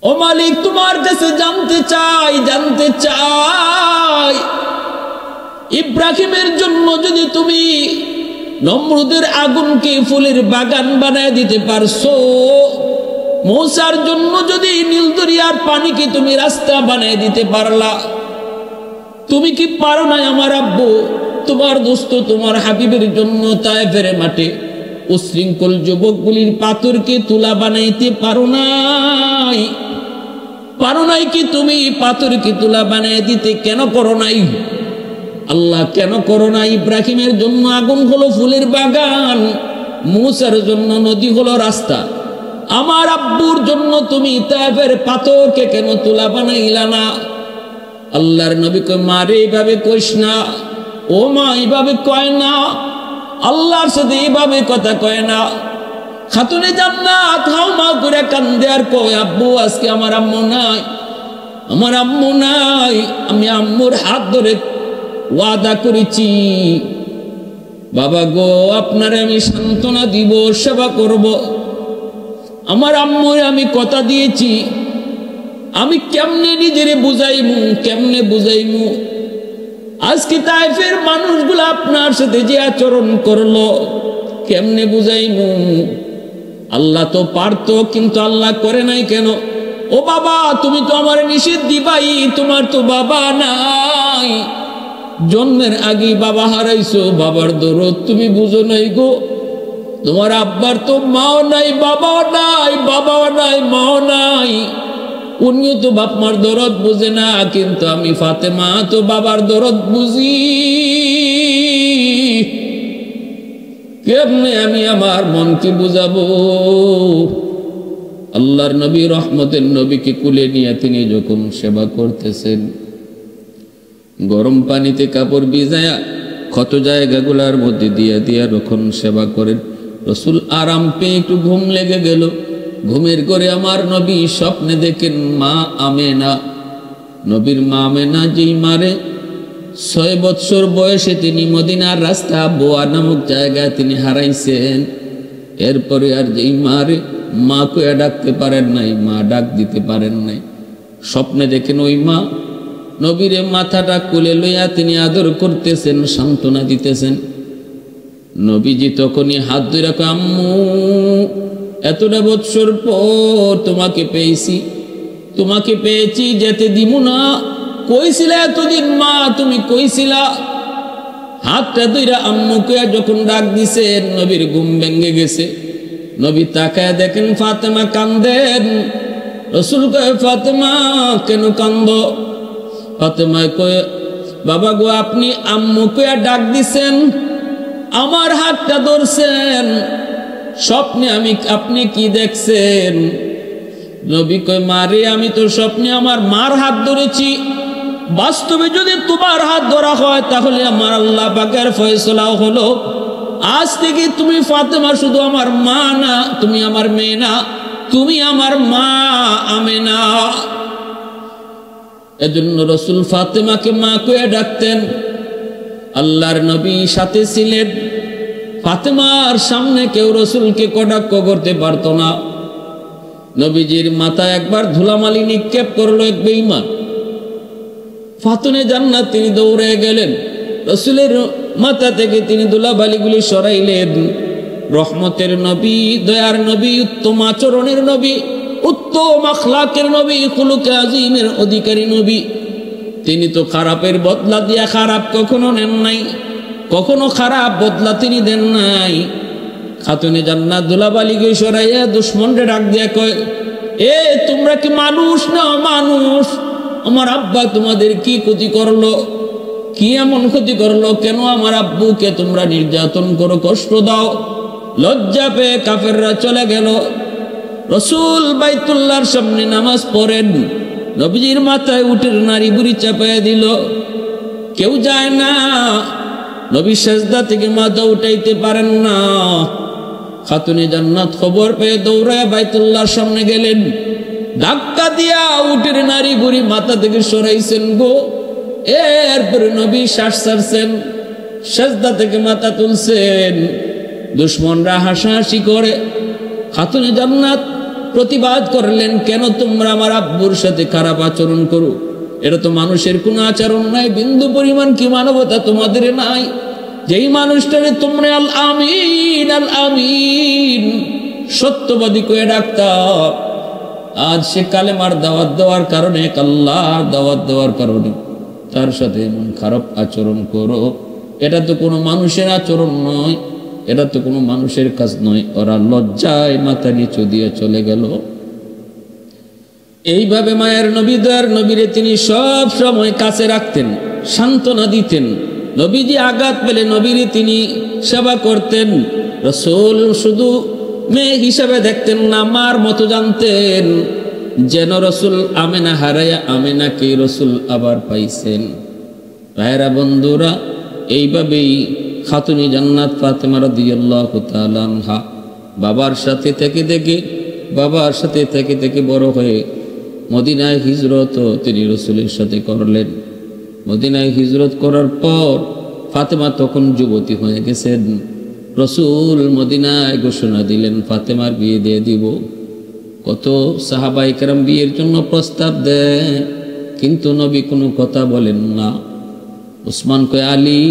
ও মালিক তোমার কাছে জানতে চাই ইব্রাহিমের জন্য যদি তুমি নমরুদের আগুনকে ফুলের বাগান বানায় দিতে পারছো, মূসার জন্য যদি নীল দরিয়ার পানিকে তুমি রাস্তা বানায় দিতে পারলা, তুমি কি পারো না আমার আব্বু তোমার দোস্ত তোমার হাবিবের জন্য তায়েফের মাঠে উশৃঙ্খল যুবকগুলির পাথরকে তুলা বানাইতে পারো নাই কি তুমি পাথরকে তুলা বানাই দিতে কেন করো নাই? আল্লাহ কেন করো না? ইব্রাহিমের জন্য আগুন হলো ফুলের বাগান, মূসার জন্য নদী হলো রাস্তা, আমার আব্বুর জন্য তুমি তায়েফের পাথরকে কেন তুলা বানাইলা না? আল্লাহর নবী কয় মারে এইভাবে কইস না, ও মা এইভাবে কয় না, আল্লাহর সাথে এইভাবে কথা কয় না। খাতুনে জান্নাত হাও মাও করে কান্দে আর কয় আব্বু আজকে আমার আম্মু নাই, আমি আম্মুর হাত ধরে ওয়াদা করেছি বাবা গো আপনারে আমি সান্ত্বনা দিব, সেবা করব। আমার আম্মুর আমি কথা দিয়েছি, আমি কেমনে নিজেরে বুঝাইমু? আজকে তায়েফের মানুষগুলো আপনার সাথে যে আচরণ করলো কেমনে বুঝাইমু? আল্লাহ তো পারতো, কিন্তু আল্লাহ করে নাই কেন? ও বাবা তুমি তো আমার নিষেধ দিবাই, তোমার তো বাবা নাই, জন্মের আগে বাবা হারাইছো, বাবার দরদ তুমি বুঝো নাই গো। তোমার আব্বার তো মাও নাই, বাবাও নাই, মাও নাই, উনিও তো বাপ মার দরদ বুঝে না, কিন্তু আমি ফাতেমা তো বাবার দরদ বুঝি। কেমনে আমি আমার মনকে বুঝাবো? আল্লাহর নবী রহমতের নবীকে কুলে নিয়ে তিনি যখন সেবা করতেছেন, গরম পানিতে কাপড় ভিজায়া ক্ষত জায়গাগুলার মধ্যে দিয়া যখন সেবা করেন, রসুল আরাম পেয়ে একটু ঘুম লেগে গেল। ঘুমের ঘরে আমার নবী স্বপ্নে দেখেন মা আমেনা, নবীর মা আমেনা যেই মারে 6 বৎসর বয়সে তিনি মদিনার রাস্তা বোয়া নামক জায়গায় তিনি হারাইছেন। এরপরে আর যেই মারে মা কয়ে ডাকতে পারেন নাই, মা ডাক দিতে পারেন নাই, স্বপ্নে দেখেন ওই মা নবীরে মাথাটা কোলে লইয়া তিনি আদর করতেছেন, সান্ত্বনা দিতেছেন। নবীজি তখনই হাত ধরে কয় আম্মু এতটা বৎসর পর তোমাকে পেয়েছি যেতে দিব না, কইছিলা এতদিন মা, তুমি কইছিলা। হাতটা ধইরা আম্মুকে যখন ডাক দিছেন, নবীর ঘুম ভেঙে গেছে। নবী তাকায় দেখেন ফাতেমা কান্দেন। রসুল কয় ফাতেমা কেন কান্দ? ফাতেমা কয় বাবা গো আপনি আম্মুকে ডাক দিছেন, আমার হাতটা ধরছেন, স্বপ্নে আপনি কি দেখছেন? নবী কয় মারে আমি তো স্বপ্নে আমার মার হাত ধরেছি, বাস্তবে যদি তোমার হাত ধরা হয় তাহলে আমার আল্লাহ পাকের ফয়সালা হলো আজ থেকে তুমি ফাতেমা শুধু আমার মা না, তুমি আমার মেয়ে না, তুমি আমার মা আমেনা। এজন্য রসুল ফাতেমাকে মা কয়ে ডাকতেন। আল্লাহর নবী সাথে ছিলেন, ফাতেমার সামনে কেউ রসুলকে কটাক্ষ করতে পারত না। নবীজির মাথায় একবার ধুলামালি নিক্ষেপ করলো এক বেঈমান, ফাতুনে জান্নাত তিনি দৌড়ে গেলেন, রসুলের মাথা থেকে তিনি ধুলাবালিগুলি সরাইলেন। রহমতের নবী, দয়ার নবী, উত্তম আচরণের নবী, উত্তম আখলাকের নবী, খুলুকে আজিমের অধিকারী নবী, তিনি তো খারাপের বদলা দিয়া খারাপ কখনো নেন নাই, কখনো খারাপ বদলা তিনি দেন নাই। খাতুনে জান্নাত ধুলাবালিকে সরাইয়া দুশ্মনরে ডাক দিয়া কয় এ তোমরা কি মানুষ না মানুষ? আমার আব্বা তোমাদের কি ক্ষতি করলো? কি এমন ক্ষতি করলো? কেন আমার আব্বুকে তোমরা নির্যাতন করো, কষ্ট দাও? লজ্জা পেয়ে কাফেররা চলে গেল। রসুল বাইতুল্লাহর সামনে নামাজ পড়েন, নবীজির মাথায় উটের নারী বুড়ি চাপাইয়া দিল, কেউ যায় না। নবী সেজদা থেকে মাথা উঠাইতে পারেন না। খাতুনে জান্নাত খবর পেয়ে দৌড়ায় বাইতুল্লাহর সামনে গেলেন, ধাক্কা দিয়া উটের নারী বুড়ি মাথা থেকে সরাইছেন গো। এরপরে নবী শ্বাস ছাড়ছেন, সেজদা থেকে মাথা তুলছেন। দুশ্মনরা হাসাহাসি করে। খাতুনে জান্নাত প্রতিবাদ করলেন, কেন তোমরা আমার আব্বুর সাথে খারাপ আচরণ করো? এটা তো মানুষের কোনো আচরণ নাই, বিন্দু পরিমাণ কি মানবতা তোমাদের নাই? যেই মানুষটারে তোমরা আল আমিন আল আমিন সত্যবাদী করে ডাকতাম, আজ সে কালেমার দাওয়াত দেওয়ার কারণে, আল্লাহর দাওয়াত দেওয়ার কারণে তার সাথে এমন খারাপ আচরণ করো। এটা তো কোনো মানুষের আচরণ নয়, এটা তো কোনো মানুষের কাজ নয়। ওরা লজ্জায় মাথা নিচু দিয়ে চলে গেল। এইভাবে মায়ের নবী, দয়ার নবীরে তিনি সব সময় কাছে রাখতেন, সান্ত্বনা দিতেন। নবীজি আঘাত পেলে নবীরে তিনি সেবা করতেন। রাসূল শুধু মেয়ে হিসাবে দেখতেন না, মার মতো জানতেন, যেন রাসূল আমেনা হারাইয়া আমেনাকে রাসূল আবার পাইছেন। ভাইরা বন্ধুরা, এইভাবেই খাতুনে জান্নাত ফাতেমা রাদিয়াল্লাহু তাআলা আনহা বাবার সাথে থেকে বড় হয়ে মদিনায় হিজরত তিনি রাসূলের সাথে করলেন। মদিনায় হিজরত করার পর ফাতেমা তখন যুবতী হয়ে গেছেন। রাসূল মদিনায় ঘোষণা দিলেন, ফাতেমার বিয়ে দিয়ে দিব। কত সাহাবায়ে কেরাম বিয়ের জন্য প্রস্তাব দেয়, কিন্তু নবী কোনো কথা বলেন না। উসমান কয়, আলী,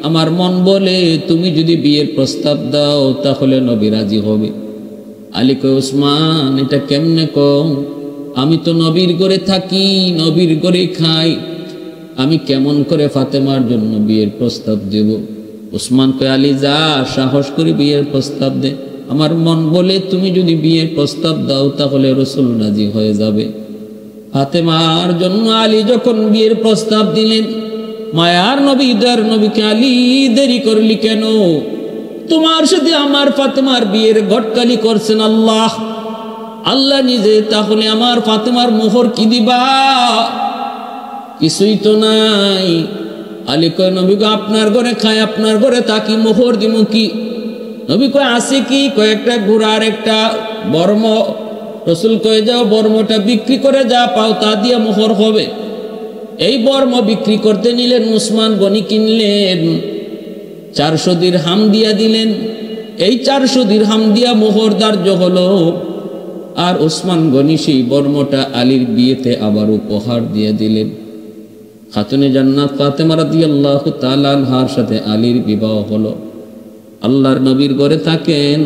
আমার মন বলে তুমি যদি বিয়ের প্রস্তাব দাও তাহলে নবী রাজি হবে। আলী কয়, উসমান, এটা কেমনে কম? আমি তো নবীর ঘরে থাকি, নবীর ঘরে খাই, আমি কেমন করে ফাতেমার জন্য বিয়ের প্রস্তাব দেব? উসমান কয়, আলী, যা, সাহস করে বিয়ের প্রস্তাব দে। আমার মন বলে তুমি যদি বিয়ের প্রস্তাব দাও তাহলে রাসূল রাজি হয়ে যাবে। ফাতেমার জন্য আলী যখন বিয়ের প্রস্তাব দিলেন, মায়ার নবী, দয়ার নবীকে, আলী, দেরি করলি কেন? তোমার সাথে আমার ফাতেমার বিয়ের ঘটকালি করছেন আল্লাহ, আল্লাহ নিজে, তাহলে আমার ফাতেমার মোহর কি দিবা? কিছুই তো নাই। আলী কয়, নবী গো, আপনার ঘরে খাই, আপনার ঘরে থাকি, মোহর দিব কি? নবী কয়, আছে কি? কয়েকটা ঘোড়ার একটা বর্ম। রাসূল কয়ে, যাও, বর্মটা বিক্রি করে যা পাও তা দিয়ে মোহর হবে। এই বর্ম বিক্রি করতে নিলেন, উসমান গনি কিনলেন, 400 দিরহাম দিয়া দিলেন। এই 400 দিরহাম দিয়া মোহর ধার্য হলো। আর উসমান গনি সেই বর্মটা আলীর বিয়েতে আবার উপহার দিয়ে দিলেন। খাতুনে জান্নাত ফাতেমা রাদিয়াল্লাহু তাআলা আনহার সাথে আলীর বিবাহ হলো। আল্লাহর নবীর ঘরে থাকেন,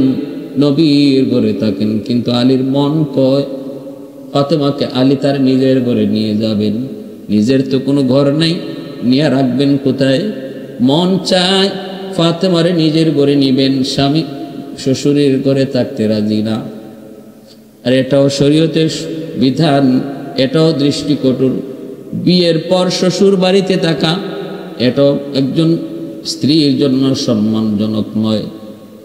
নবীর ঘরে থাকেন, কিন্তু আলীর মন কয় ফাতেমাকে আলী তার নিজের ঘরে নিয়ে যাবেন। নিজের তো কোনো ঘর নাই, নিয়ে রাখবেন কোথায়? মন চায় ফাতেমারে নিজের ঘরে নিবেন, স্বামী শ্বশুরের ঘরে থাকতে রাজি না। আর এটাও শরীয়তের বিধান, এটাও দৃষ্টিকটুর। বিয়ের পর শ্বশুর বাড়িতে থাকা এটাও একজন স্ত্রীর জন্য সম্মানজনক নয়।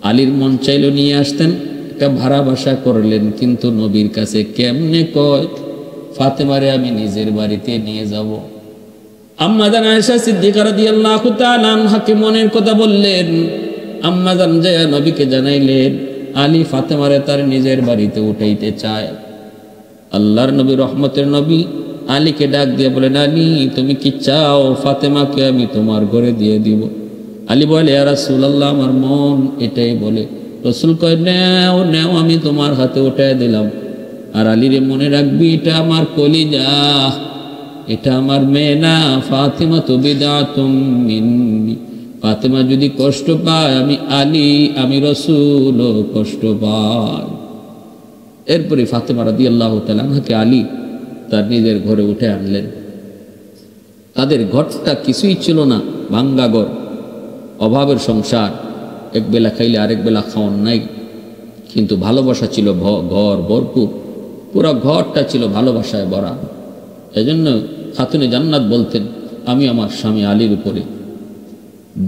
আলীর মন চাইল নিয়ে আসতেন, একটা ভাড়া বাসা করলেন, কিন্তু নবীর কাছে কেমনে কয় ফাতেমারে আমি নিজের বাড়িতে নিয়ে যাব? আম্মা জান আয়েশা সিদ্দিকা রাদিয়াল্লাহু তাআলা আনহাকে মনের কথা বললেন। আম্মা জান যায় নবীকে জানাইলেন, আলী ফাতেমারে তার নিজের বাড়িতে উঠাইতে চায়। আল্লাহর নবী, রহমতের নবী, আলীকে ডাক দিয়ে বলেন, আলী, তুমি কি চাও ফাতেমাকে আমি তোমার ঘরে দিয়ে দিব? আলী বলে, ইয়া রাসূলুল্লাহ, আমার মন এটাই বলে। রাসূল কয়, নাও নাও, আমি তোমার হাতে উঠাই দিলাম। আর আলীরে মনে রাখবি, এটা আমার কলিজা, এটা আমার মেয়ে না। ফাতেমা তো বিদআতুম মিন্নি, ফাতেমা যদি কষ্ট পায়, আমি আলী, আমি রাসূলও কষ্ট পাই। এরপরে ফাতেমা রাদিয়াল্লাহু তাআলা আনহাকে আলী তার নিজের ঘরে উঠে আনলেন। তাদের ঘরটা কিছুই ছিল না, ভাঙ্গা ঘর, অভাবের সংসার, এক বেলা খাইলে আরেক বেলা খাওয়ার নাই, কিন্তু ভালোবাসা ছিল ঘর ভরপুর, পুরো ঘরটা ছিল ভালোবাসায় ভরা। এজন্য খাতুনে জান্নাত বলতেন, আমি আমার স্বামী আলীর উপরে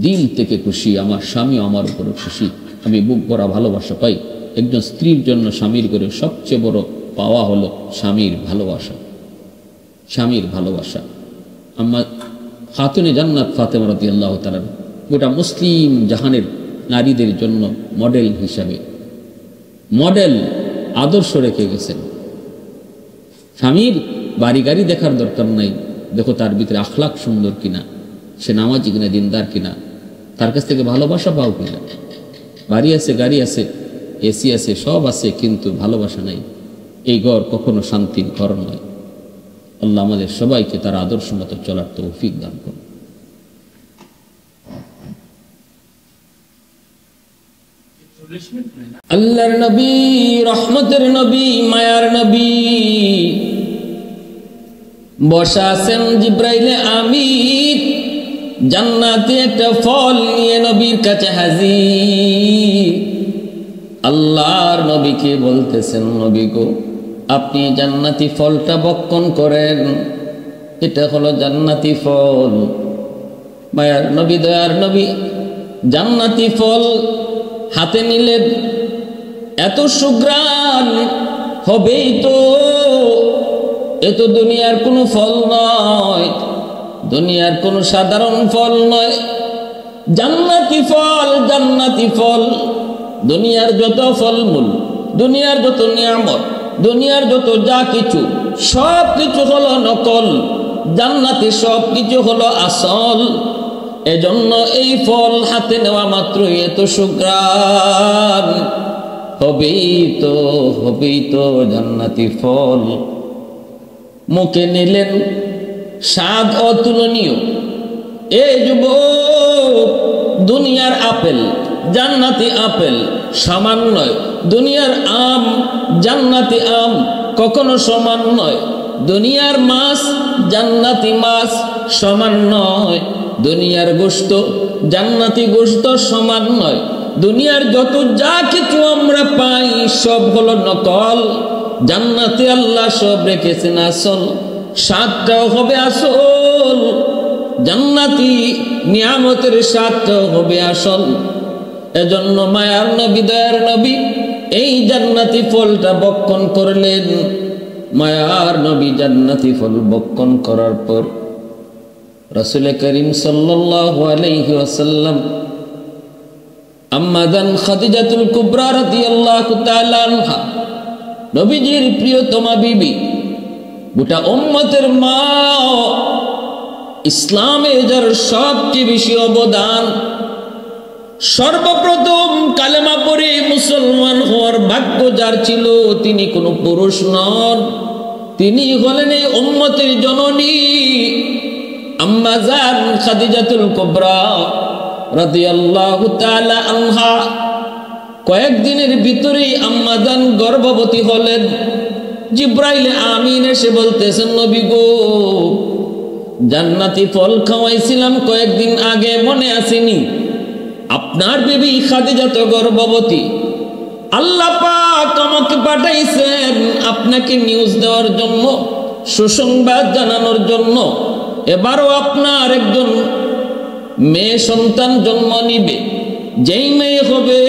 দিল থেকে খুশি, আমার স্বামী আমার উপরে খুশি, আমি বুক ভরা ভালোবাসা পাই। একজন স্ত্রীর জন্য স্বামীর করে সবচেয়ে বড় পাওয়া হলো স্বামীর ভালোবাসা, স্বামীর ভালোবাসা। আমার খাতুনে জান্নাত ফাতেমা রাদিয়াল্লাহু তাআলা গোটা মুসলিম জাহানের নারীদের জন্য মডেল হিসাবে, মডেল আদর্শ রেখে গেছেন। স্বামীর বাড়ি গাড়ি দেখার দরকার নাই, দেখো তার ভিতরে আখলাক সুন্দর কিনা, সে নামাজি কিনা, দিনদার কিনা, তার কাছ থেকে ভালোবাসা পাও কিনা। বাড়ি আছে, গাড়ি আছে, এসি আছে, সব আছে, কিন্তু ভালোবাসা নাই। এই ঘর কখনো শান্তির ঘর নয়। আল্লাহ আমাদের সবাইকে তার আদর্শ মতো চলার তৌফিক দান করুন। আল্লাহর নবী, রহমতের নবী, মায়ার নবী বসা আছেন জিব্রাইলে আমিন জান্নাতে একটা ফল নিয়ে নবীর কাছে হাজির। আল্লাহর নবীকে বলতেছেন, নবী গো, আপনি জান্নাতি ফলটা ভক্ষণ করেন, এটা হলো জান্নাতি ফল। মায়ার নবী, দয়ার নবী জান্নাতি ফল হাতে নিলেন। এত সুঘ্রাণ হবেই তো, এ তো দুনিয়ার কোনো ফল নয়, দুনিয়ার কোনো সাধারণ ফল নয়, জান্নাতি ফল, জান্নাতি ফল। দুনিয়ার যত ফলমূল, দুনিয়ার যত নিয়ামত, দুনিয়ার যত যা কিছু, সব কিছু হলো নকল, জান্নাতি সব কিছু হলো আসল। এজন্য এই ফল হাতে নেওয়া মাত্রই এত সুঘ্রাণ, হবেই তো জান্নাতি ফল। মুখে নিলেন, স্বাদ অতুলনীয়। এ যুবক, দুনিয়ার আপেল, জান্নাতি আপেল সমান নয়, দুনিয়ার আম, জান্নাতি আম কখনো সমান নয়, দুনিয়ার মাছ, জান্নাতি মাছ সমান নয়, দুনিয়ার গোশত, জান্নাতি গোশত সমান নয়। দুনিয়ার যত যা কিছু আমরা পাই সব হলো নকল, জান্নাতে আল্লাহ সব রেখেছেন আসল। স্বাদটাও হবে আসল, জান্নাতি নিয়ামতের স্বাদটাও হবে আসল। এজন্য মায়ার নবী, দয়ার নবী এই জান্নাতি ফলটা ভক্ষণ করলেন। মায়ার নবী জান্নাতি ফল ভক্ষণ করার পর রাসূল করিম সাল্লাল্লাহু আলাইহি ওয়াসাল্লাম আম্মা জান খাদিজাতুল কুবরা রাদিয়াল্লাহু তাআলা আনহা, নবীজির প্রিয়তমা বিবি, গোটা উম্মতের মা, ইসলামে যার সবচেয়ে বেশি অবদান, সর্বপ্রথম কালেমা পড়ে মুসলমান হওয়ার ভাগ্য যার ছিল, তিনি কোনো পুরুষ নন, তিনি হলেন এই উম্মতের জননী আম্মা জান খাদিজাতুল কুবরা রাদিয়াল্লাহু তাআলা আনহা। কয়েকদিনের ভিতরেই আম্মা জান গর্ভবতী হলেন। জিব্রাইল আমিন এসে বলতেছেন, নবী গো, জান্নাতি ফল খাওয়াইছিলাম কয়েকদিন আগে, মনে আসেনি? আপনার বিবি খাদিজা তো গর্ভবতী। আল্লাহ পাক আমাকে পাঠাইছেন আপনাকে নিউজ দেওয়ার জন্য, সুসংবাদ জানানোর জন্য। এবারও আপনার একজন মেয়ে সন্তান জন্ম নিবে, যেই মেয়ে হবে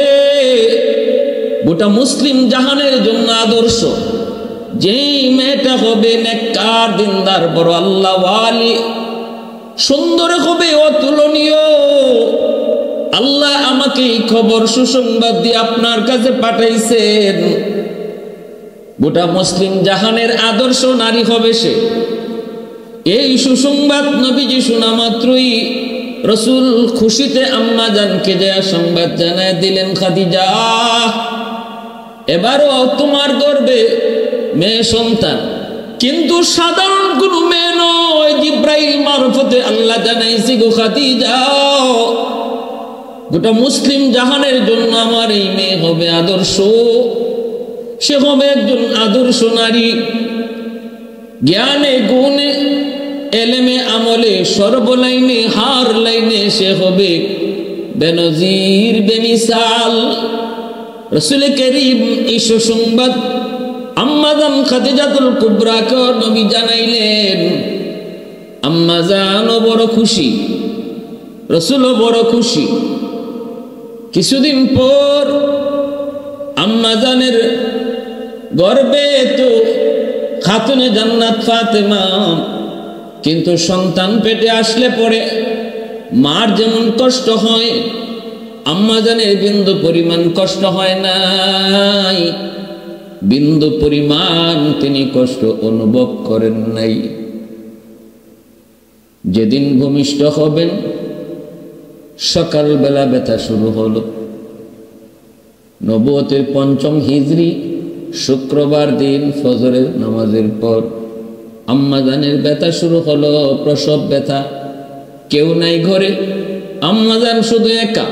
গোটা মুসলিম জাহানের জন্য আদর্শ, যেই মেয়েটা হবে নেককার, দিনদার, বড় আল্লাহ ওয়ালি, সুন্দর হবে, অতুলনীয়। আল্লাহ আমাকে এই খবর সুসংবাদ দিয়ে আপনার কাছে পাঠাইছেন। গোটা মুসলিম জাহানের আদর্শ নারী হবে সে। এই সুসংবাদ নবীজি শোনা মাত্রই রাসূল খুশিতে আম্মা জানকে দেয়া সংবাদ জানায় দিলেন, খাদিজা, এবারও তোমার গর্ভে মেয়ে সন্তান, কিন্তু সাধারণ কোন মেয়ে নয়, জিব্রাইল মারফতে আল্লাহ জানাইছি গো খাদিজা, গোটা মুসলিম জাহানের জন্য আমার এই মেয়ে হবে আদর্শ। সে হবে একজন আদর্শ নারী, জ্ঞানে গুণে এলেমে আমলে সর্বলাইনে হার লাইনে সে হবে বেনজির বেমিসাল। রাসূল করিম এই সুসংবাদ আম্মা জান খাদিজাতুল কুবরাকে নবী জানাইলেন। আম্মা জানও বড় খুশি, রাসূলও বড় খুশি। কিছুদিন পর আম্মা জানের গর্ভে তো খাতুনে জান্নাত ফাতেমা, কিন্তু সন্তান পেটে আসলে পরে মার যেমন কষ্ট হয়, আম্মা জানের বিন্দু পরিমাণ কষ্ট হয় নাই, বিন্দু পরিমাণ তিনি কষ্ট অনুভব করেন নাই। যেদিন ভূমিষ্ঠ হবেন সকালবেলা ব্যথা শুরু হলো। নবুয়তের ৫ম হিজরি শুক্রবার দিন ফজরের নামাজের পর আম্মাজানের ব্যথা শুরু হলো, প্রসব ব্যথা। কেউ নাই ঘরে, আম্মাজান শুধু একা।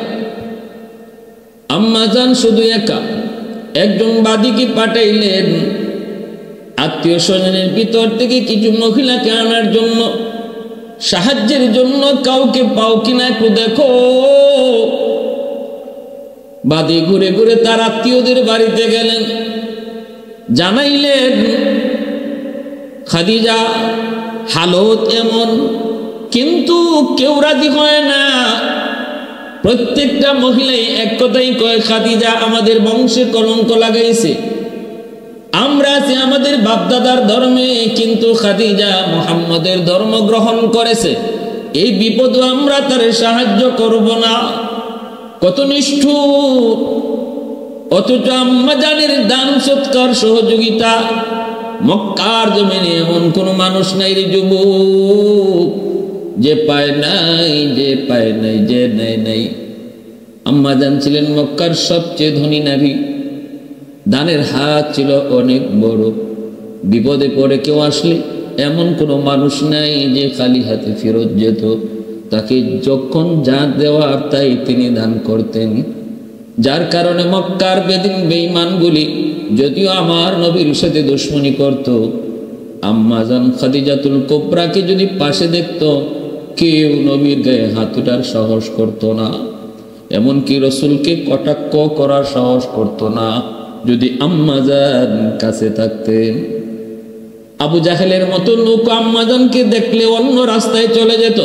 আম্মাজান শুধু একা। একজন বাদীকে পাঠাইলেন আত্মীয় স্বজনের ভিতর থেকে কিছু মহিলাকে আনার জন্য, সাহায্যের জন্য। কাউকে পাও কিনা একটু দেখো। বাদী ঘুরে ঘুরে তার আত্মীয়দের বাড়িতে গেলেন, জানাইলেন খাদিজা হালত এমন, কিন্তু কেউ রাজি হয় না। প্রত্যেকটা মহিলাই এক কথাই কয়, খাদিজা আমাদের বংশে কলঙ্ক লাগাইছে। আমরা আছি আমাদের বাপদাদার ধর্মে, কিন্তু খাদিজা মুহাম্মদের ধর্ম গ্রহণ করেছে। এই বিপদও আমরা তার সাহায্য করব না। কত নিষ্ঠুর! অথচ আম্মাজানের দান সৎকার সহযোগিতা। মক্কার জমিনে এমন কোন মানুষ নাই রে যুবক, যে পায় নাই, যে পায় নাই, যে নেয় নাই। আম্মাজান ছিলেন মক্কার সবচেয়ে ধনী নারী। দানের হাত ছিল অনেক বড়। বিপদে পড়ে কেউ আসলে এমন কোনো মানুষ নাই যে খালি হাতে ফেরত যেত। তাকে যখন যা দেওয়ার তাই তিনি দান করতেন। যার কারণে মক্কার বেঈমানগুলি যদিও আমার নবীর সাথে দুশমনি করত, আম্মাজান খাদিজাতুল কুবরাকে যদি পাশে দেখত, কেউ নবীর গায়ে হাত ওঠার সাহস করত না। এমনকি রসুলকে কটাক্ষ করার সাহস করত না যদি আম্মাজান কাছে থাকতেন। আবু জাহেলের মতো লোক আম্মাজানকে দেখলে অন্য রাস্তায় চলে যেত।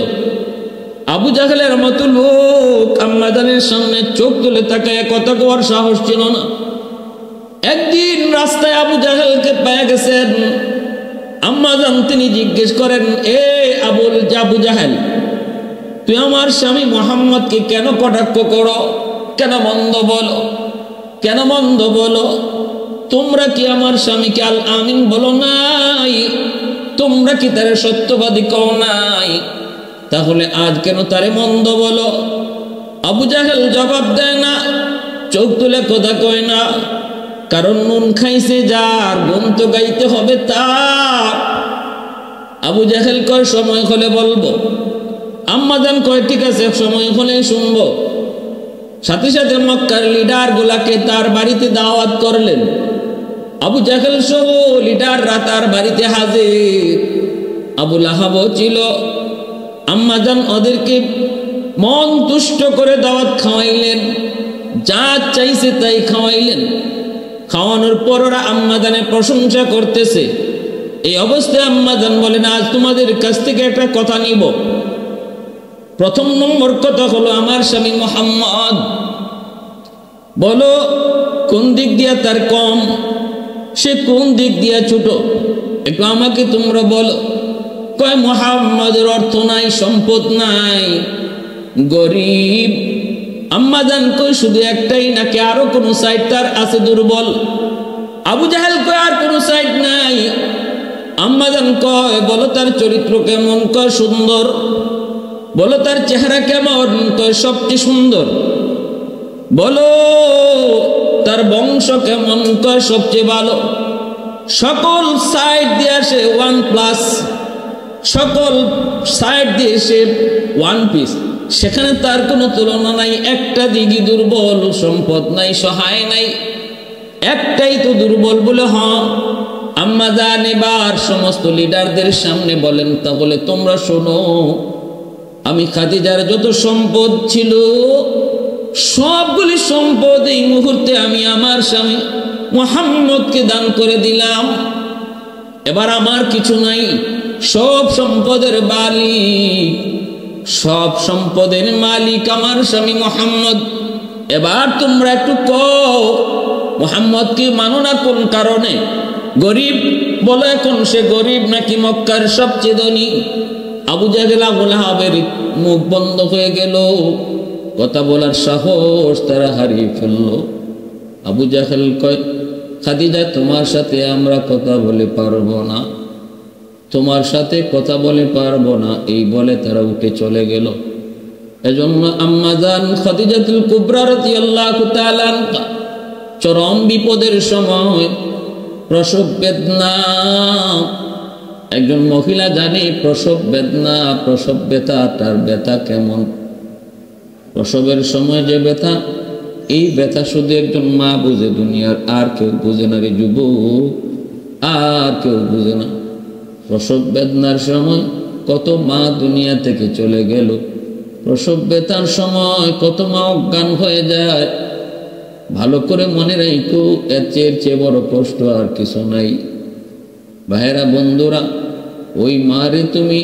আবু জাহেলের মতো লোক আম্মাজানের সামনে চোখ তুলে তাকায় কথা কওয়ার সাহস ছিল না। একদিন রাস্তায় আবু জাহেলকে পেয়ে গেছেন আম্মাজান। তিনি জিজ্ঞেস করেন, এ আবু জাহেল, তুই আমার স্বামী মুহাম্মদকে কেন কটাক্ষ করো? কেন মন্দ বলো? কেন মন্দ বলো? তোমরা কি আমার স্বামীকে আল আমিন বলো নাই? তোমরা কি তারে সত্যবাদী কও নাই? তাহলে আজ কেন তারে মন্দ বলো? আবু জাহেল জবাব দেয় না, চোখ তুলে কথা কয় না। কারণ নুন খাইছে যার, গুণ তো গাইতে হবে তার। আবু জাহেল কয়, সময় হলে বলবো। আম্মাজান কয়, ঠিক আছে, সময় হলে শুনবো। সাথে সাথে মক্কার লিডার গুলাকে তার বাড়িতে দাওয়াত করলেন। আবু জাহেল সহ লিডাররা তার বাড়িতে হাজির। আবু লাহাবও ছিল। আম্মাজান ওদেরকে মন তুষ্ট করে দাওয়াত খাওয়াইলেন, যা চাইছে তাই খাওয়াইলেন। খাওয়ানোর পর ওরা আম্মাজানের প্রশংসা করতেছে। এই অবস্থায় আম্মাজান বলেন, আজ তোমাদের কাছ থেকে একটা কথা নিব। প্রথম নম্বর কথা হলো, আমার স্বামী মুহাম্মদ, বলো কোন দিক দিয়া তার কম, সে কোন দিক দিয়া ছোট, একটু আমাকে তোমরা বলো। কয়, মুহাম্মদের অর্থ নাই, সম্পদ নাই, গরিব। আম্মাজান কয়, শুধু একটাই নাকি আরো কোন সাইড তার আছে দুর্বল? আবু জাহেল কয়, আর কোন সাইড নাই। আম্মাজান কয়, বলো তার চরিত্র কেমন? কয়, সুন্দর। বলো তার চেহারা কেমন? কয়, সবচেয়ে সুন্দর। বলো তার বংশ কেমন? কয়, সবচেয়ে ভালো। সকল সাইড দিয়ে সে 1+, সকল সাইড দিয়ে সে 1 পিস। সেখানে তার কোনো তুলনা নাই। একটা দিকই দুর্বল, সম্পদ নাই, সহায় নাই, একটাই তো দুর্বল বলে। আম্মাজান এবার সমস্ত লিডারদের সামনে বলেন, তাহলে তোমরা শোনো, আমি খাদিজার যত সম্পদ ছিল সবগুলি সম্পদ এই মুহূর্তে আমি আমার স্বামী মুহাম্মদকে দান করে দিলাম। এবার আমার কিছু নাই, সব সম্পদের মালিক, সব সম্পদের মালিক আমার স্বামী মুহাম্মদ। এবার তোমরা একটু কও, মুহাম্মদকে মানো না কোন কারণে? গরিব বলো, এখন সে গরিব নাকি মক্কার সবচেয়ে ধনী? আবু জাহেল আবু লাহাবের মুখ বন্ধ হয়ে গেল, কথা বলার সাহস তারা হারিয়ে ফেলল। আবু জাহেল কয়, খাদিজা, তোমার সাথে আমরা কথা বলে পারবো না, তোমার সাথে কথা বলে পারবো না, এই বলে তারা উঠে চলে গেল। এজন্য আম্মাজান খাদিজাতুল কুবরা রাদিয়াল্লাহু তাআলা চরম বিপদের সময় প্রসব বেদনা। একজন মহিলা জানে প্রসব বেদনা, প্রসব ব্যথা, তার ব্যথা কেমন। প্রসবের সময় যে ব্যথা, এই ব্যথা শুধু একজন মা বুঝে, দুনিয়ার আর কেউ বুঝে না রে যুবক, আর কেউ বুঝে না। প্রসব বেদনার সময় কত মা দুনিয়া থেকে চলে গেল, প্রসব ব্যথার সময় কত মা অজ্ঞান হয়ে যায়। ভালো করে মনে রাখো, এর চেয়ে বড় কষ্ট আর কিছু নাই। ভাইয়েরা, বন্ধুরা, ওই মারে তুমি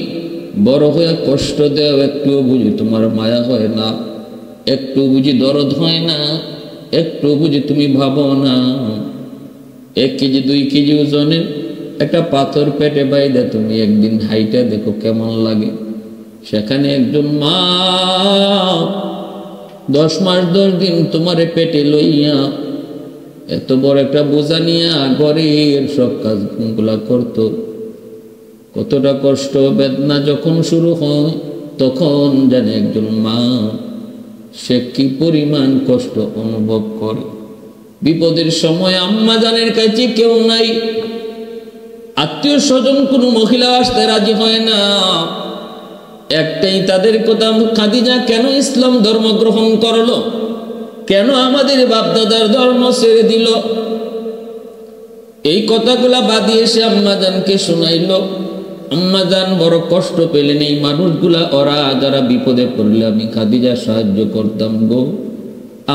বড় হয়ে কষ্ট দেও, একটু বুঝি তোমার মায়া হয় না, একটু বুঝি দরদ হয় না, একটু বুঝি তুমি ভাবো না। 1 কেজি 2 কেজি ওজনের একটা পাথর পেটে বাইদা তুমি একদিন হাইটা দেখো কেমন লাগে। সেখানে একজন মা 10 মাস 10 দিন তোমারে পেটে লইয়া এত বড় একটা বোঝা নিয়া ঘরের সব কাজগুলা করতো। কতটা কষ্ট বেদনা যখন শুরু হয়, তখন জানে একজন মা সে কি পরিমাণ কষ্ট অনুভব করে। বিপদের সময় আম্মা জানের কাছে কেউ নাই, আত্মীয় স্বজন কোনো মহিলা আসতে রাজি হয় না। একটাই তাদের কথা, খাদিজা কেন ইসলাম ধর্ম গ্রহণ করলো, কেন আমাদের বাপদাদার ধর্ম ছেড়ে দিল। এই কথাগুলা বাদিয়ে সে আম্মাজানকে শোনাইল। আম্মাজান বড় কষ্ট পেলেন। এই মানুষগুলা, ওরা যারা বিপদে পড়লে আমি খাদিজা সাহায্য করতাম গো,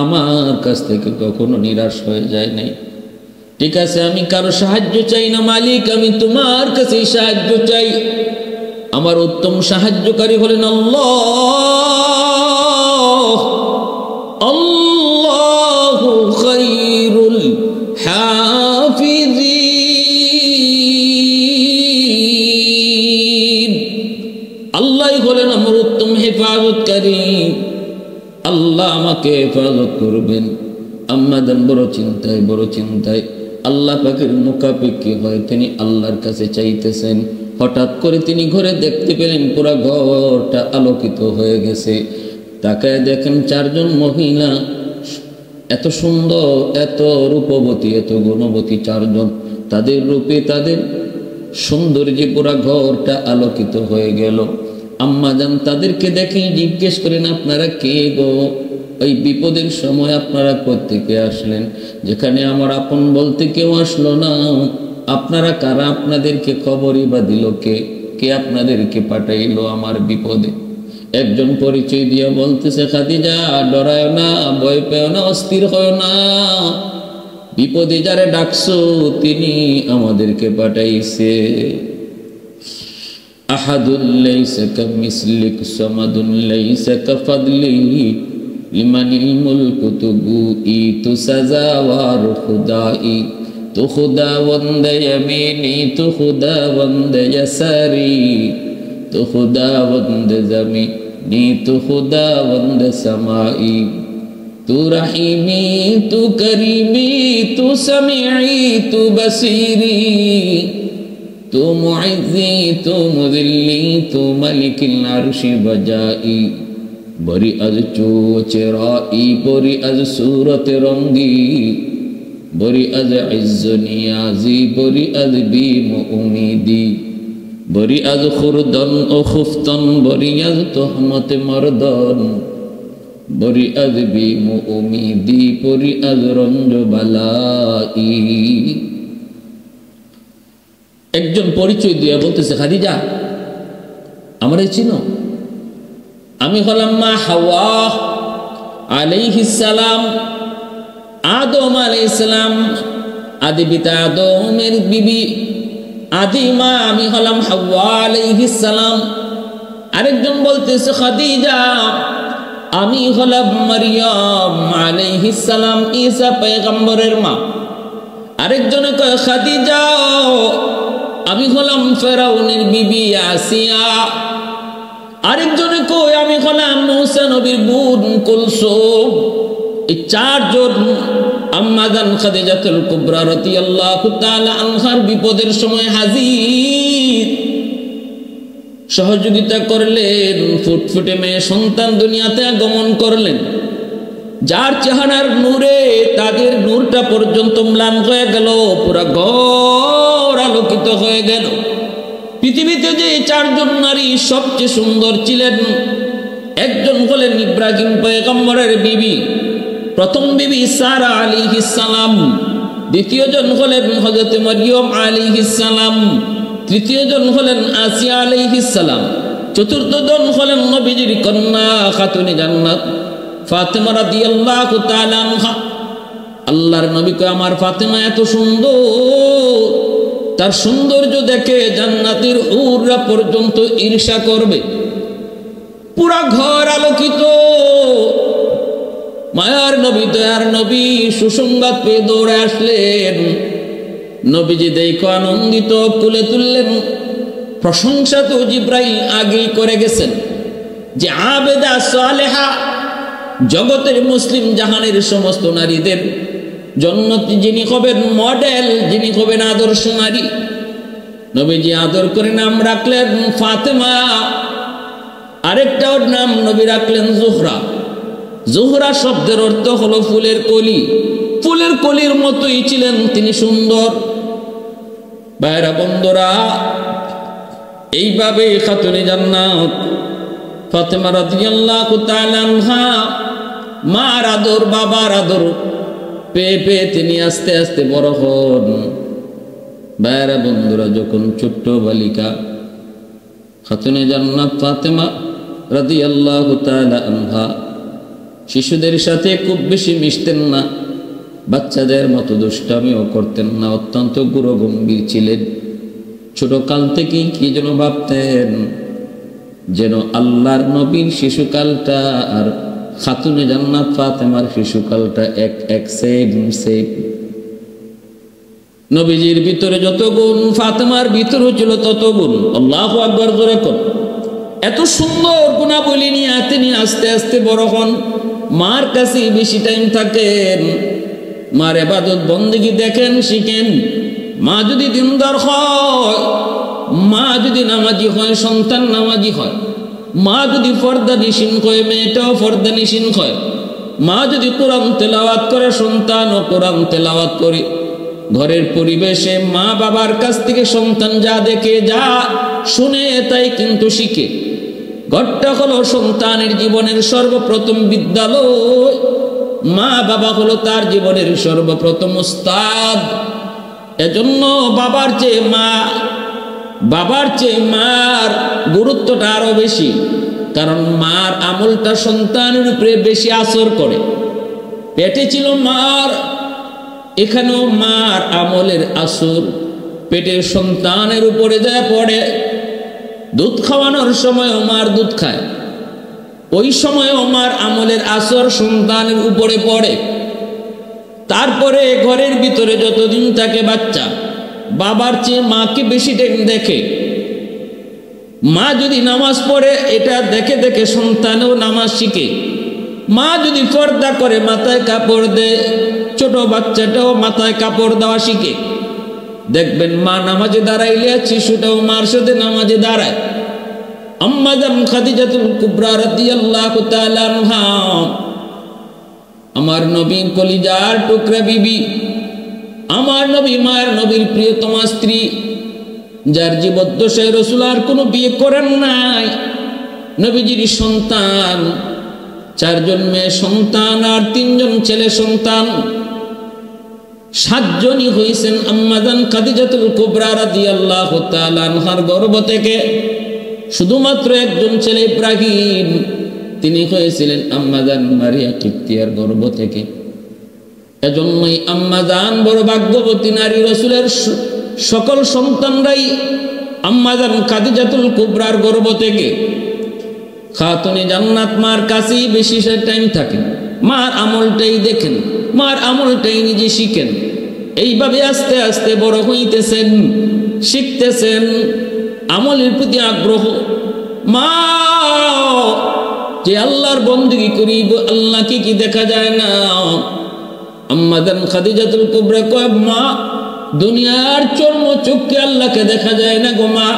আমার কাছ থেকে কখনো নিরাশ হয়ে যায় নাই। ঠিক আছে, আমি কারো সাহায্য চাই না মালিক, আমি তোমার কাছে সাহায্য চাই। আমার উত্তম সাহায্যকারী হলেন আল্লাহ। আল্লাহু খায়রুল হাফিজিন। আল্লাহই হলেন আমার উত্তম হেফাজতকারী। আল্লাহ আমাকে হেফাজত করবেন। আম্মাজান বড় চিন্তায় আল্লাহ পাকের মুখাপেক্ষী হয় তিনি আল্লাহর কাছে চাইতেছেন। হঠাৎ করে তিনি ঘরে দেখতে পেলেন পুরা ঘরটা আলোকিত হয়ে গেছে। তাকায় দেখেন 4 জন মহিলা, এত সুন্দর, এত রূপবতী, এত গুণবতী 4 জন। তাদের রূপে, তাদের সৌন্দর্যে পুরা ঘরটা আলোকিত হয়ে গেল। আম্মাজান তাদেরকে দেখে জিজ্ঞেস করেন, আপনারা কে গো? ওই বিপদের সময় আপনারা কোত্থেকে আসলেন, যেখানে আমার আপন বলতে কেউ আসলো না? আপনারা কারা? আপনাদেরকে খবরই বা দিল কে? কে আপনাদেরকে পাঠাইলো আমার বিপদে? একজন পরিচয় দিয়ে বলতেছে, খাদিজা ডরায় না, ভয় পেও না, অস্থির হয় না, বিপদে যারে ডাকছো তিনি আমাদেরকে পাঠাইছে। আহাদুল লাইসা কামিসলিক সামাদুল লাইসা কাফাদলিহি লিমানিল মুলকু তুগুই তু সাজাওয়ার খুদাই তু খুদাওয়ান্দ ইয়ামিনি তু খুদাওয়ান্দ ইয়াসারি তু খুদাওয়ান্দ জামিনি তু খুদাওয়ান্দ সামাই তু রহিমি তু করিমি তু সামিঈ তু বসীরি তু মুইজ্জি তু মুযিল্লি তু মালিকিল আরশি বজাই বরি আজ চোচেরাই বরি আজ সুরত রঙ্গি বরি আজ ইজ্জ নিয়াজি বরি আজ বিম উমিদি বরি আজ খুরদন ও খুফতন বরি আজ তোহমত মরদন বরি আজ বিম উমিদি বরি আজ রঞ্জ বালাই। একজন পরিচয় দিয়ে বলতেছে, খাদিজা আমারে চিনো? আমি হলাম মা হাওয়া আলাইহিস সালাম, আদম আলাইহিস সালাম, আদি পিতা আদমের বিবি, আদি মা আমি হলাম হাওয়া আলাইহিস সালাম। আরেকজন বলতেছে, খাদিজা আমি হলাম মারিয়াম আলাইহিস সালাম, ঈসা পয়গম্বরের মা। আরেকজনে কয়, খাদিজা আমি হলাম ফেরাউনের বিবি আসিয়া। আরেকজনে কয়, আমি হলাম মুসা নবীর বোন কুলসুম। এই 4 জন আম্মাজান খাদিজাতুল কুবরা রাদিয়াল্লাহু তাআলা আনহার বিপদের সময় হাজির, সহযোগিতা করলেন। ফুটফুটে মেয়ে সন্তান দুনিয়াতে আগমন করলেন। যার চেহারার নূরে তাদের নূরটা পর্যন্ত ম্লান হয়ে গেল, পুরা ঘর আলোকিত হয়ে গেল। পৃথিবীতে যে চারজন নারী সবচেয়ে সুন্দর ছিলেন, একজন হলেন ইব্রাহিম পয়গম্বরের বিবি, প্রথম বিবি সারা আলাইহিস সালাম, দ্বিতীয় জন হলেন হযরত মরিয়ম আলাইহিস সালাম, তৃতীয় জন হলেন আসিয়া আলাইহিস সালাম, চতুর্থ জন হলেন নবীজির কন্যা খাতুনে জান্নাত ফাতেমা রাদিয়াল্লাহু তাআলা আনহা। আল্লাহর নবী কয়, আমার ফাতেমা এত সুন্দর, তার সৌন্দর্য দেখে জান্নাতের হুররা পর্যন্ত ঈর্ষা করবে। পুরা ঘর আলোকিত। মায়ার নবী, দয়ার নবী সুসংবাদ পেয়ে দৌড়ে আসলেন। নবীজি দেখো আনন্দিত, কুলে তুললেন। প্রশংসা তো জিব্রাইল আগেই করে গেছেন যে আবেদা সালেহা, জগতের মুসলিম জাহানের সমস্ত নারীদের জন্য যিনি হবেন মডেল, যিনি হবেন আদর্শ নারী। নবীজি আদর করে নাম রাখলেন ফাতেমা, আরেকটা ওর নাম নবী রাখলেন জোহরা। জোহরা শব্দের অর্থ হলো ফুলের কলি। ফুলের কলির মতোই ছিলেন তিনি সুন্দর। ভাইরা বন্ধুরা, এইভাবে খাতুনে জান্নাত ফাতেমা রাদিয়াল্লাহু তাআলা আনহা মার আদর, বাবার আদর পেয়ে পেয়ে তিনি আস্তে আস্তে বড় হন। ভাইরা বন্ধুরা, যখন ছোট্ট বালিকা খাতুনে জান্নাত ফাতেমা রাদিয়াল্লাহু তাআলা আনহা শিশুদের সাথে খুব বেশি মিশতেন না, বাচ্চাদের মতো দুষ্টামিও করতেন না, অত্যন্ত গুরুগম্ভীর ছিলেন। ছোট কাল থেকেই কি যেন ভাবতেন যেন আল্লাহর নবীর শিশুকালটা আর খাতুনে জান্নাত ফাতেমার শিশুকালটা এক সেম। নবীজির ভিতরে যত গুণ, ফাতেমার ভিতরে ছিল তত গুণ। আল্লাহু আকবার জোরে কর। এত সুন্দর গুণাবলী নিয়ে তিনি আস্তে আস্তে বড় হন। মার কাছে বেশি টাইম থাকেন, মার ইবাদত বন্দেগী দেখেন, শিখেন। মা যদি দিনদার হয়, মা যদি নামাজি হয়, সন্তান নামাজি হয়। মা যদি ফরদানিশীন হয়, মেয়েটাও ফরদানিশীন হয়। মা যদি কোরআন তেলাওয়াত করে, সন্তানও কোরআন তেলাওয়াত করে। ঘরের পরিবেশে মা বাবার কাছ থেকে সন্তান যা দেখে, যা শুনে, তাই কিন্তু শিখে। ঘরটা হলো সন্তানের জীবনের সর্বপ্রথম বিদ্যালয়। মা বাবা হলো তার জীবনের সর্বপ্রথম উস্তাদ। এজন্য বাবার চেয়ে মার গুরুত্বটা আরো বেশি, কারণ মার আমলটা সন্তানের উপরে বেশি আসর করে। পেটে ছিল মার, এখানেও মার আমলের আসর পেটের সন্তানের উপরে যায় পড়ে। দুধ খাওয়ানোর সময়ও মার দুধ খায়, ওই সময়ও মার আমলের আসর সন্তানের উপরে পড়ে। তারপরে ঘরের ভিতরে যতদিন থাকে বাচ্চা, বাবার চেয়ে মাকে বেশি টাইম দেখে। মা যদি নামাজ পড়ে, এটা দেখে দেখে সন্তানও নামাজ শিখে। মা যদি পর্দা করে, মাথায় কাপড় দেয়, ছোট বাচ্চাটাও মাথায় কাপড় দেওয়া শিখে। দেখবেন মা নামাজে দাঁড়াইলে শিশুটাও মার সাথে নামাজে দাঁড়ায়। আম্মা জান খাদিজাতুল কুবরা রাদিয়াল্লাহু তাআলা আনহা, আমার নবী কলিজার টুকরা বিবি, আমার নবী মায়ের নবীর প্রিয়তমা স্ত্রী, যার জীবদ্দশায় রাসূল আর কোনো বিয়ে করেন নাই। নবীজির সন্তান 4 জন মেয়ে সন্তান আর 3 জন ছেলে সন্তান। 7 জনই হয়েছেন আম্মা জান খাদিজাতুল কুবরা রাদিয়াল্লাহু তাআলা আনহার গর্ভ থেকে। শুধুমাত্র একজন ছেলে ইব্রাহিম, তিনি হয়েছিলেন আম্মা জান মারিয়া কিপ্তিয়ার গর্ভ থেকে। এজন্যই আম্মা জান বড় ভাগ্যবতী নারী। রাসূলের সকল সন্তানরাই আম্মা জান খাদিজাতুল কুবরার গর্ভ থেকে। খাতুনে জান্নাত মার কাছেই বেশি টাইম থাকেন, মার আমলটাই দেখেন, মার আমলটাই নিজে শিখেন। এইভাবে আস্তে আস্তে বড় হইতেছেন, শিখতেছেন, আমলের প্রতি আগ্রহ। মা যে আল্লাহর বন্দেগী করি, আল্লাহকে কি দেখা যায় না? আম্মা জান খাদিজাতুল কুবরা কয়, মা দুনিয়ার চর্ম চোখে আল্লাহকে দেখা যায় না গো মা।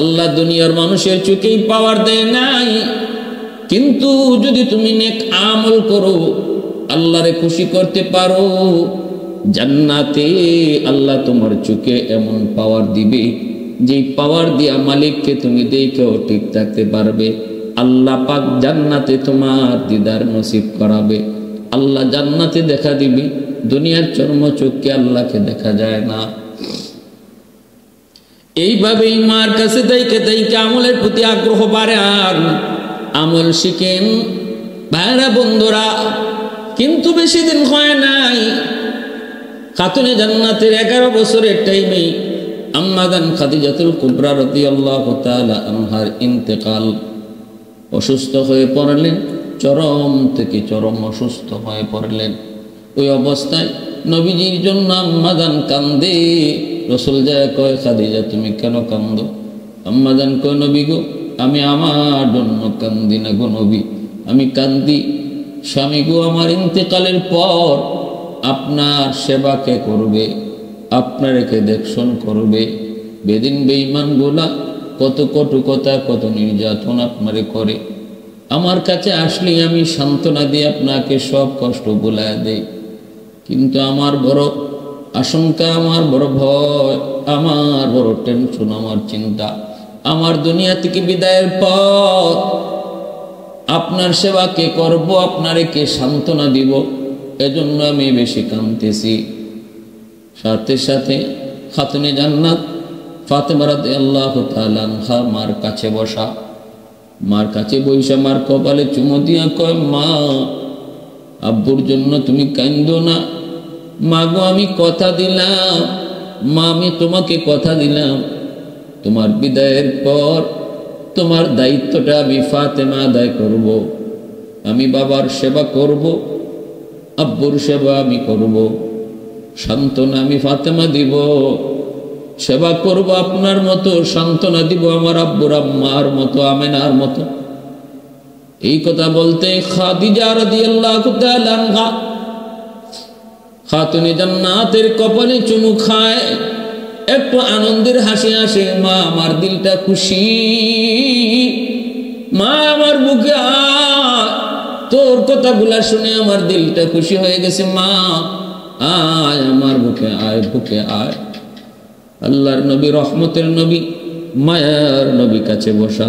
আল্লাহ দুনিয়ার মানুষের চোখেই পাওয়ার দেয় নাই, কিন্তু যদি তুমি নেক আমল করো, আল্লাহরে খুশি করতে পারো, জান্নাতে আল্লাহ তোমার চোখে এমন পাওয়ার দিবে, যেই পাওয়ার দিয়া মালিককে তুমি দেখেও ঠিক থাকতে পারবে। আল্লাহ পাক জান্নাতে তোমার দিদার নসিব করাবে। আল্লাহ জান্নাতে দেখা দিবে, দুনিয়ার চর্ম চোখে আল্লাহকে দেখা যায় না। এইভাবেই মার কাছে দাইকে দাইকে আমলের প্রতি আগ্রহ বাড়ে, আর আমল শিখেন ভাইরা বন্ধুরা। কিন্তু বেশি দিন হয় নাই, খাতুনে জান্নাতের 11 বছরের টাইমে আম্মাদান খাদিজাতুল কুবরা রাদিয়াল্লাহু তাআলা আনহার ইন্তেকাল। অসুস্থ হয়ে পড়লেন, চরম থেকে চরম অসুস্থ হয়ে পড়লেন। ওই অবস্থায় নবীজির জন্য আম্মাদান কান্দে। রসুল যায় কয়, খাদিজা তুমি কেন কান্দো? আম্মাদান কয়, নবী গো, আমি আমার জন্য কান্দি না গো নবী, আমি কান্দি স্বামী গো, আমার ইন্তেকালের পর আপনার সেবা কে করবে, আপনার কে দেখশন করবে? বেদিন বেঈমান গোলা কত কটু কথা, কত নির্যাতন আপনারে করে। আমার কাছে আসলেই আমি সান্ত্বনা দিয়ে আপনাকে সব কষ্ট ভুলাইয়া দেই, কিন্তু আমার বড় আশঙ্কা, আমার বড় ভয়, আমার বড় টেনশন, আমার চিন্তা, আমার দুনিয়া থেকে বিদায়ের পর আপনার সেবা কে করব, আপনারে কে সান্ত্বনা দিব, এজন্য আমি বেশি কাঁদতেছি। সাথে সাথে খাতুনে জান্নাত ফাতেমা রাদিয়াল্লাহু তাআলা আনহা মার কাছে বসা, মার কাছে বইসা মার কপালে চুমু দিয়া কয়, মা, আব্বুর জন্য তুমি কাঁদো না। মা গো, আমি কথা দিলাম, মা, আমি তোমাকে কথা দিলাম, তোমার বিদায়ের পর তোমার দায়িত্বটা আমি ফাতেমা আদায় করব। আমি বাবার সেবা করব, আব্বুর সেবা আমি করব, সান্ত্বনা আমি ফাতেমা দিব, সেবা করব আপনার মতো, সান্ত্বনা দিব আমার আব্বুর আম্মার মতো, আমেনার মতো। এই কথা বলতে খাদিজা রাদিয়াল্লাহু তাআলা আনহা খাতুনে জান্নাতের কপালে চুমু খায়, একটু আনন্দের হাসি আসে। মা, আমার দিলটা খুশি, মা, আমার বুকে আয়, তোর কথাগুলা শুনে আমার দিলটা খুশি হয়ে গেছে। মা, আয় আমার বুকে আয়, বুকে আয়। আল্লাহর নবী, রহমতের নবী, মায়ার নবী কাছে বসা।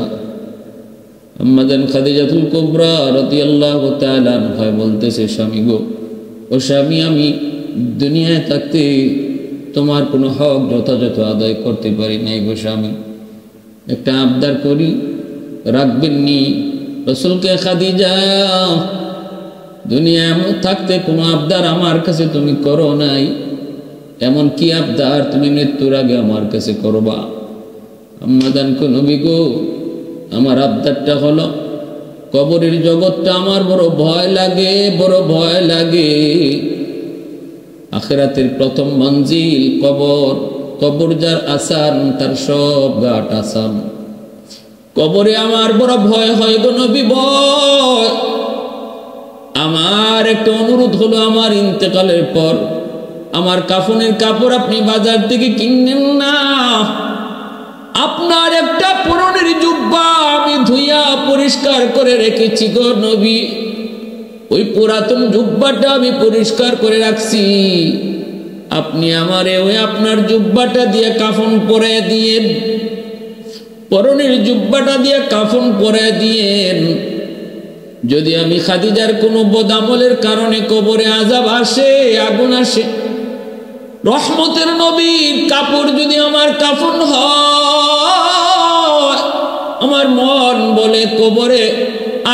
আম্মাজান খাদিজাতুল কুবরা রাদিয়াল্লাহু তাআলা আনহা বলতেছে, স্বামী গো, ও স্বামী, আমি দুনিয়ায় থাকতে তোমার কোনো হক যথাযথ আদায় করতে পারি নাই গো স্বামী, একটা আবদার করি, রাখবেননি? রাসূলকে খাদিজা, দুনিয়ায় থাকতে কোনো আবদার আমার কাছে তুমি করো নাই, এমন কি আবদার তুমি মৃত্যুর আগে আমার কাছে করবা? আম্মাদান কো, নবী গো, আমার আবদারটা হলো, কবরের জগৎটা আমার বড় ভয় লাগে, বড় ভয় লাগে। আখিরাতের প্রথম মঞ্জিল কবর, কবর যার আসান তার সব ঘাট আসান। কবরে আমার বড় ভয় হয় গো নবী, ভয়। আমার একটা অনুরোধ হলো, আমার ইন্তেকালের পর আমার কাফনের কাপড় আপনি বাজার থেকে কিনেন না, আপনার একটা পুরনের জুব্বা আমি ধুইয়া পরিষ্কার করে রেখেছি গো নবী, ওই পুরাতন জুব্বাটা আমি পরিষ্কার করে রাখছি, আপনি আমারে ওই আপনার জুব্বাটা দিয়ে কাফন পরে দিয়েন, পরনের জুব্বাটা দিয়ে কাফন পরে দিয়েন। যদি আমি খাদিজার কোনো বদামলের কারণে কবরে আযাব আসে, আগুন আসে, রহমতের নবীর কাপড় যদি আমার কাফন হয়, আমার মন বলে কবরে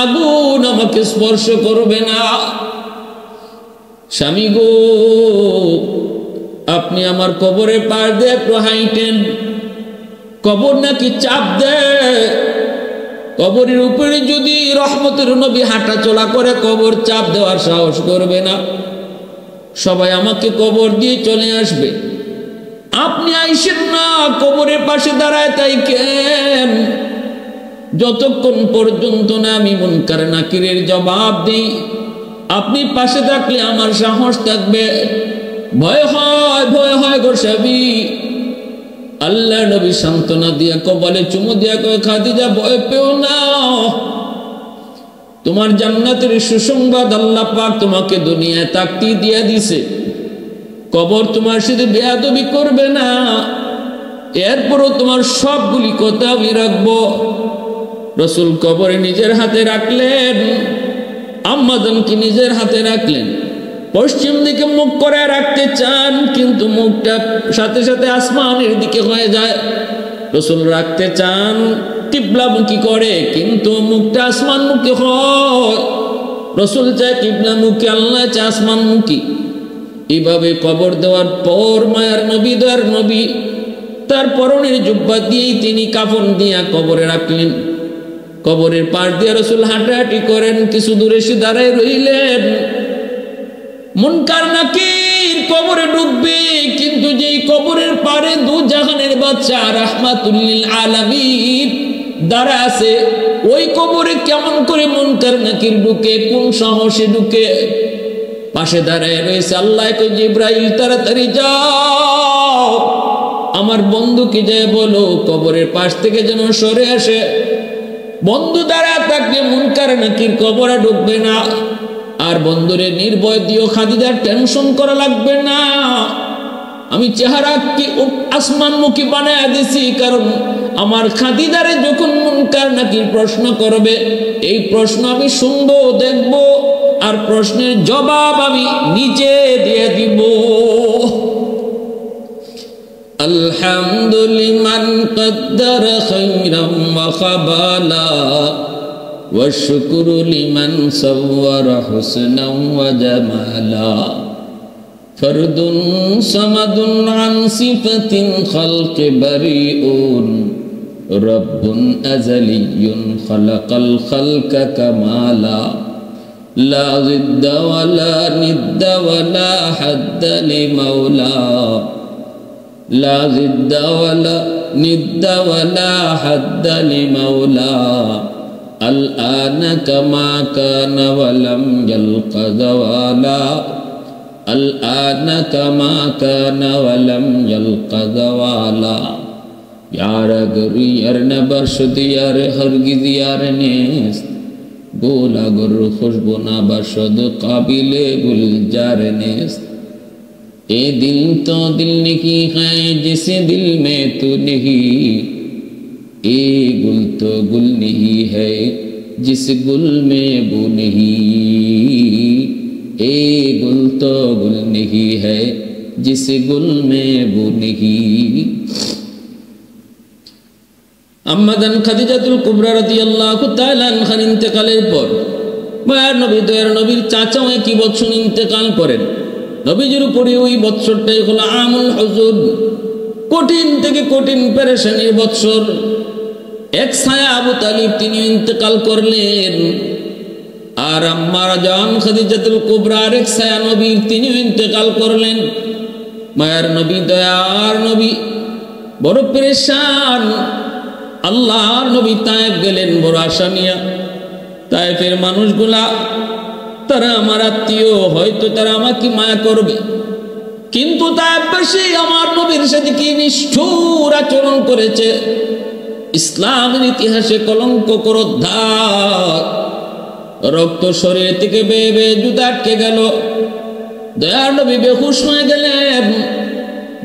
আগুন আমাকে স্পর্শ করবে না। স্বামী গো, আপনি আমার কবরে পার দিয়ে একটু হাইটেন, কবর নাকি চাপ দেয়, কবরের উপরে যদি রহমতের নবী হাঁটা চলা করে, কবর চাপ দেওয়ার সাহস করবে না, সবাই আমাকে কবর দিয়ে চলে আসবে, আপনি আইসেন না, কবরের পাশে দাঁড়ায় তাই কেন? যতক্ষণ পর্যন্ত না আমি মুনকার নাকিরের জবাব দিই, আপনি পাশে থাকলে আমার সাহস থাকবে। ভয় হয়, ভয় হয় গো স্বামী। আল্লাহ নবী সান্ত্বনা দিয়া কপালে চুমু দিয়া কয়, খাদিজা ভয় পেও না, তোমার জান্নাতের সুসংবাদ আল্লাহ পাক তোমাকে দুনিয়ায় তাকতি দিয়ে দিছে। কবর তোমার সাথে বেয়াদবি করবে না, এরপরও তোমার সবগুলি কথা আমি রাখবো। রসুল কবরে নিজের হাতে রাখলেন, আম্মাজানকে নিজের হাতে রাখলেন। পশ্চিম দিকে মুখ করে রাখতে চান, কিন্তু মুখটা সাথে সাথে আসমানের দিকে হয়ে যায়। রসুল রাখতে চান কিবলামুখী করে, কিন্তু মুখটা আসমানমুখী হয়। রসুল চায় কিবলামুখী, আল্লাহ চায় আসমানমুখী। এইভাবে কবর দেওয়ার পর মায়ার নবী দয়ার নবী তার পরনের জুব্বা দিয়েই তিনি কাফন দিয়া কবরে রাখলেন। কবরের পাশ দিয়ে রসুল হাঁটাহাঁটি করেন, কিছু দূরে এসে দাঁড়ায় রইলেন। মুনকার নাকির কবরে ঢুকবে, কিন্তু যেই কবরের পারে দু জাহানের বাদশা রাহমাতুল লিল আলামিন দাঁড়া আছে, ওই কবরে কেমন করে মুনকার নাকির ঢুকে, কোন সাহসে ঢুকে? পাশে দাঁড়ায় রয়েছে আল্লাহ কই জিব্রাইল তাড়াতাড়ি যাও, আমার বন্ধুকে যায় বলো কবরের পাশ থেকে যেন সরে আসে। বন্ধু দ্বারা থাকলে মুনকার নাকির কবরে ঢুকবে না। আর বন্ধুরে নির্ভয় দিও, খাদিজার টেনশন করা লাগবে না, আমি চেহারা কি আসমানমুখী বানায় দিছি, কারণ আমার খাদিজারে যখন মুনকার নাকির প্রশ্ন করবে, এই প্রশ্ন আমি শুনবো, দেখব, আর প্রশ্নের জবাব আমি নিজে দিয়ে দিব। আলহামদুলিমান কদ্দারা খাইরাম ওয়া খাবালা ওয়া শুকরু লিমান সাওয়ারা হুসনান ওয়া জামালা ফরদুন সামাদুন আন সিফাতিন খালকি বারিউন রব্বুন আযালিয়্যুন খালাকাল খালকা কামালা লা জিদ্দা ওয়ালা নিদ্দা ওয়ালা হাদ্দা লিমাওলা لا ضد ولا ند ولا حد لمولى الآن كما كان ولم يلق زوالا الآن كما كان ولم يلق زوالا यार गर यार न बरसद यार हरगिज यार नेस्त गोला गर खुशबू ना बरसद काबिले गुलजार नेस्त ए दिल तो दिल नहीं है जिस दिल में तू नहीं, ए गुल तो गुल नहीं है जिस गुल में वो नहीं, ए गुल तो गुल नहीं है जिस गुल में वो नहीं। আম্মাজান খাদিজাতুল কুবরা রাদিয়াল্লাহু তাআলা আনহার ইন্তেকালের পর মায়ার নবী দয়ার নবীর চাচাও একই বছর ইন্তেকাল করেন। নবীজির উপরে ওই বৎসরটাই হলো আমুল হুজুন, কঠিন থেকে কঠিন পেরেশানির বৎসর। এক ছায়া আবু তালিব তিনি ইন্তেকাল করলেন, আর আম্মা জান খাদিজাতুল কুবরা আরেক ছায়া নবীর তিনি ইন্তেকাল করলেন। মায়ার নবী দয়ার নবী বড় পেরেশান। আল্লাহর নবী তায়েফ গেলেন বড় আশা নিয়া। তায়েফের মানুষগুলা তারা আমার আত্মীয়, হয়তো তারা আমাকে মায়া করবে, কিন্তু তায়েফবাসী আমার নবীর সাথে কি নিষ্ঠুর আচরণ করেছে, ইসলামের ইতিহাসে কলঙ্ককর অধ্যায়। রক্ত শরীর থেকে বেয়ে বেয়ে জুতা আটকে গেল। দয়ার নবী বেহুশ হয়ে গেলেন।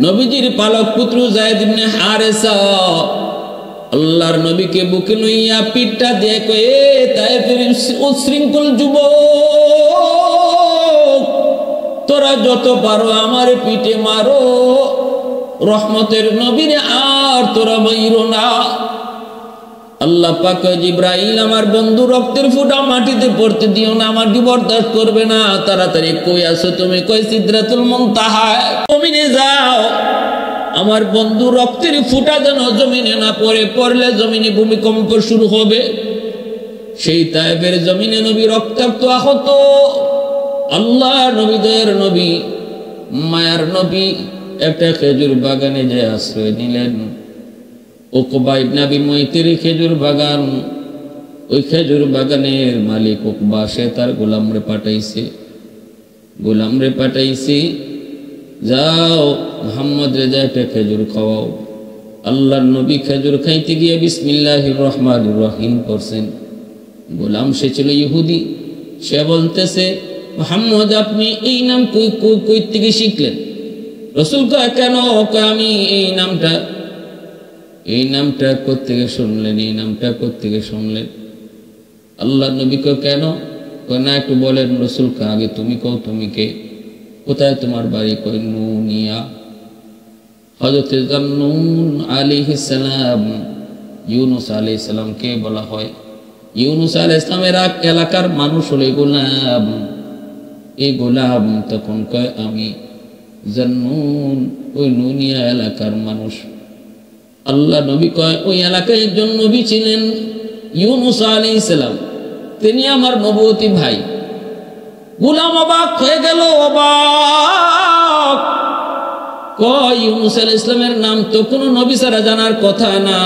নবীজির পালক পুত্র যায়েদ ইবনে হারেসা আল্লাহর নবীকে বুকে লইয়া পিঠটা দিয়ে কয়ে, তায়েফের উশৃঙ্খল যুবক, তোরা যত পারো আমার পিঠে মারো, রহমতের নবীরে আর তোরা মাইরো না। আল্লাহ পাক জিব্রাইল, আমার বন্ধু রক্তের ফোঁটা মাটিতে পড়তে দিও না, আমার বরদাস্ত করবে না। তাড়াতাড়ি কই আছো তুমি? কই সিদরাতুল মুনতাহায়। জমিনে যাও, আমার বন্ধু রক্তের ফোঁটা যেন জমিনে না পড়ে, পড়লে জমিনে ভূমিকম্প শুরু হবে। সেই তায়েফের জমিনে নবী রক্তাক্ত আহত। আল্লাহ নবী দয়ার নবী মায়ার নবী একটা খেজুর বাগানে যে আশ্রয় নিলেন। উকবা ইবনে আবি মুয়তির খেজুর বাগান। ওই খেজুর বাগানের মালিক উকবা, সে তার গোলামরে পাঠাইছে, যাও মুহাম্মদ রেজা একটা খেজুর খাওয়াও। আল্লাহর নবী খেজুর খাইতে গিয়ে বিসমিল্লাহির রহমানির রহিম পড়ছেন। গোলাম সে ছিল ইহুদি। সে বলতেছে, মুহাম্মদ আপনি এই নাম কই থেকে শিখলেন? রাসূল কয়, কেন? আমি এই নামটা কোত্থেকে শুনলেন? এই নামটা কোত্থেকে শুনলেন? আল্লাহ নবী কয়, কেন? কয়, না একটু বলেন। রাসূল কয়, আগে তুমি কও, তুমি কে? কোথায় তোমার বাড়ি? কয়, নুনিয়া। হযরত জান্নুন আলাইহিস সালাম, ইউনুস আলাইহিস সালামকে বলা হয়। ইউনুস আলাইহিস সালামের এলাকার মানুষ হলো গোলাম। এই গোলাম তখন কয়, আমি জান্নুন, ওই নুনিয়া এলাকার মানুষ। আল্লাহ নবী কয়, ওই এলাকায় একজন নবী ছিলেন ইউনুস আলাইহিস সালাম, তিনি আমার নবুয়তী ভাই। গোলাম অবাক হয়ে গেল, অবাক। কয়, ইউনুস আলাইহিস সালামের নাম তো কোনো নবী ছাড়া জানার কথা না।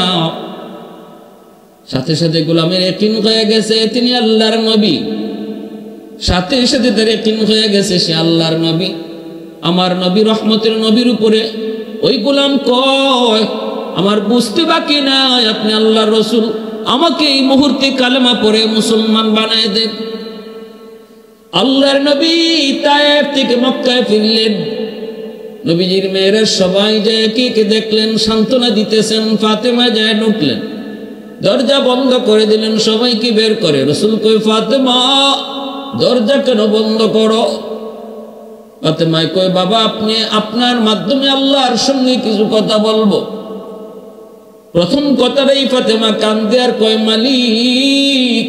সাথে সাথে গোলামের ইয়াকিন হয়ে গেছে তিনি আল্লাহর নবী। সাথে সাথে তার ইয়াকিন হয়ে গেছে সে আল্লাহর নবী, আমার নবী, রহমতের নবীর উপরে। ওই গোলাম কয়, আমার বুঝতে বাকি নাই, আপনি আল্লাহর রাসূল, আমাকে এই মুহূর্তে কালেমা পড়ে মুসলমান বানায় দেন। আল্লাহর নবী তায়েফ থেকে মক্কায় ফিরলেন। নবীজির মেয়েরা সবাই যায় কে দেখলেন, সান্ত্বনা দিতেছেন। ফাতেমা যায় ঢুকলেন, দরজা বন্ধ করে দিলেন, সবাইকে বের করে। রাসূল কই, ফাতেমা দরজা কেন বন্ধ করো? ফাতেমা কই, বাবা আপনি, আপনার মাধ্যমে আল্লাহর সঙ্গে কিছু কথা বলবো। প্রথম কথাটাই ফাতেমা কান্দে আর কয়, মালিক